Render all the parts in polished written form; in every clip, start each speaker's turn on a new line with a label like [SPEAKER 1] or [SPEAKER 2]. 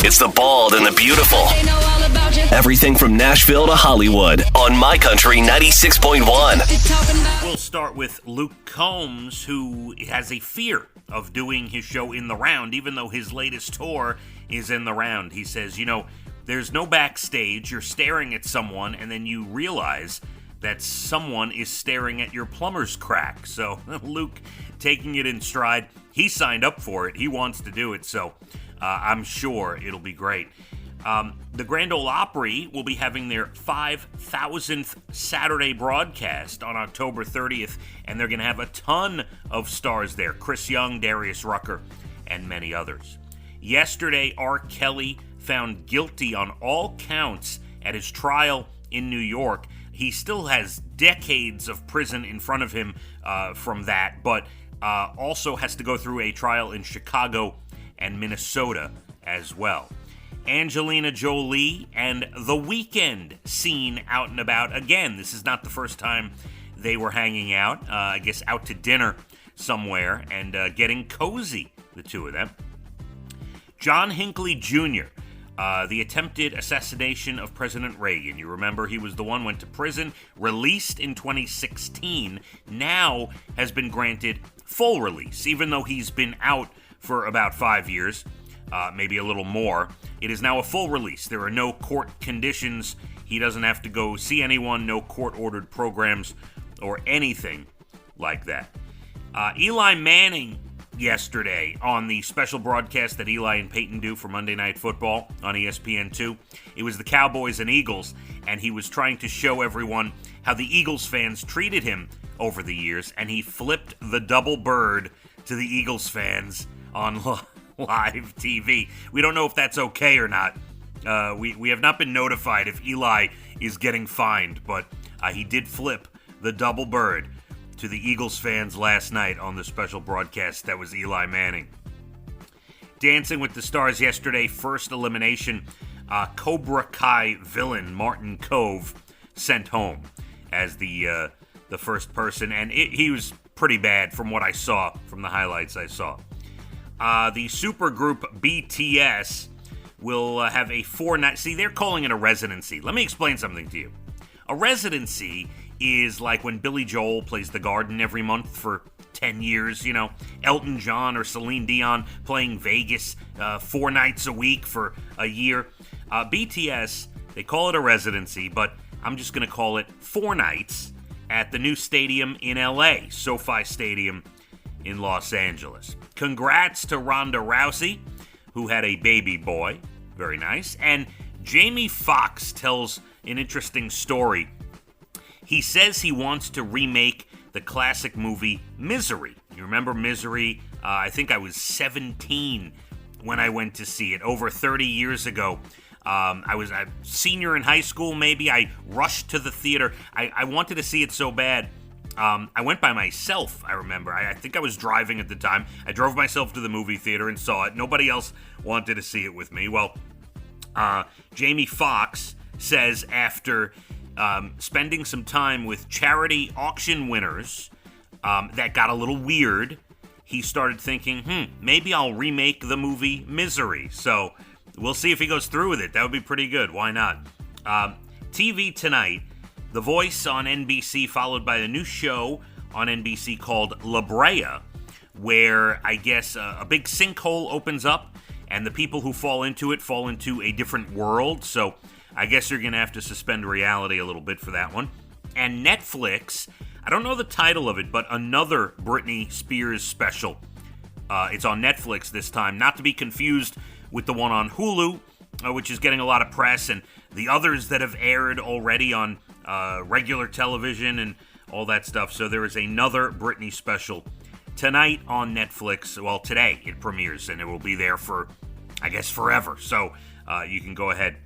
[SPEAKER 1] It's the bald and the beautiful. Everything from Nashville to Hollywood on My Country 96.1.
[SPEAKER 2] We'll start with Luke Combs, who has a fear of doing his show in the round, even though his latest tour is in the round. He says, there's no backstage. You're staring at someone, and then you realize that someone is staring at your plumber's crack. So Luke taking it in stride. He signed up for it. He wants to do it, so I'm sure it'll be great. The Grand Ole Opry will be having their 5,000th Saturday broadcast on October 30th, and they're going to have a ton of stars there. Chris Young, Darius Rucker, and many others. Yesterday, R. Kelly found guilty on all counts at his trial in New York. He still has decades of prison in front of him from that, but also has to go through a trial in Chicago and Minnesota as well. Angelina Jolie and The Weeknd seen out and about again. This is not the first time they were hanging out, I guess out to dinner somewhere and getting cozy, the two of them. John Hinckley Jr., the attempted assassination of President Reagan. You remember he was the one went to prison, released in 2016, now has been granted full release, even though he's been out for about 5 years, maybe a little more. It is now a full release. There are no court conditions. He doesn't have to go see anyone, no court-ordered programs or anything like that. Eli Manning yesterday on the special broadcast that Eli and Peyton do for Monday Night Football on ESPN2. It was the Cowboys and Eagles, and he was trying to show everyone how the Eagles fans treated him over the years, and he flipped the double bird to the Eagles fans on live TV. We don't know if that's okay or not. We have not been notified if Eli is getting fined, but he did flip the double bird to the Eagles fans last night on the special broadcast. That was Eli Manning. Dancing with the Stars yesterday, first elimination. Cobra Kai villain Martin Kove sent home as the first person, and he was pretty bad from what I saw, from the highlights I saw. The supergroup BTS will have a 4-night... See, they're calling it a residency. Let me explain something to you. A residency is like when Billy Joel plays the Garden every month for 10 years, Elton John or Celine Dion playing Vegas 4 nights a week for a year. BTS, they call it a residency, but I'm just going to call it 4 nights at the new stadium in LA, SoFi Stadium in Los Angeles. Congrats to Ronda Rousey, who had a baby boy. Very nice. And Jamie Foxx tells an interesting story. He says he wants to remake the classic movie Misery. You remember Misery? I think I was 17 when I went to see it, over 30 years ago. I was a senior in high school, maybe. I rushed to the theater. I wanted to see it so bad. I went by myself, I remember. I think I was driving at the time. I drove myself to the movie theater and saw it. Nobody else wanted to see it with me. Well, Jamie Foxx says after spending some time with charity auction winners that got a little weird, he started thinking, maybe I'll remake the movie Misery. So we'll see if he goes through with it. That would be pretty good. Why not? TV tonight, The Voice on NBC, followed by a new show on NBC called La Brea, where I guess a big sinkhole opens up, and the people who fall into it fall into a different world. So I guess you're going to have to suspend reality a little bit for that one. And Netflix, I don't know the title of it, but another Britney Spears special. It's on Netflix this time, not to be confused with the one on Hulu, which is getting a lot of press, and the others that have aired already on regular television and all that stuff. So there is another Britney special tonight on Netflix. Well, today it premieres, and it will be there for, I guess, forever. So you can go ahead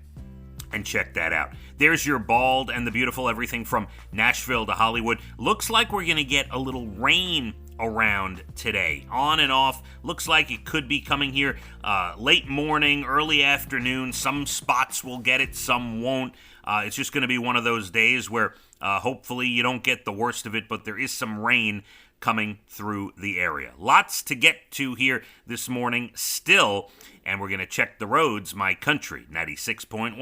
[SPEAKER 2] and check that out. There's your bald and the beautiful, everything from Nashville to Hollywood. Looks like we're going to get a little rain around today, on and off. Looks like it could be coming here late morning, early afternoon. Some spots will get it, some won't. It's just going to be one of those days where hopefully you don't get the worst of it, but there is some rain coming through the area. Lots to get to here this morning still, and we're going to check the roads. My Country 96.1.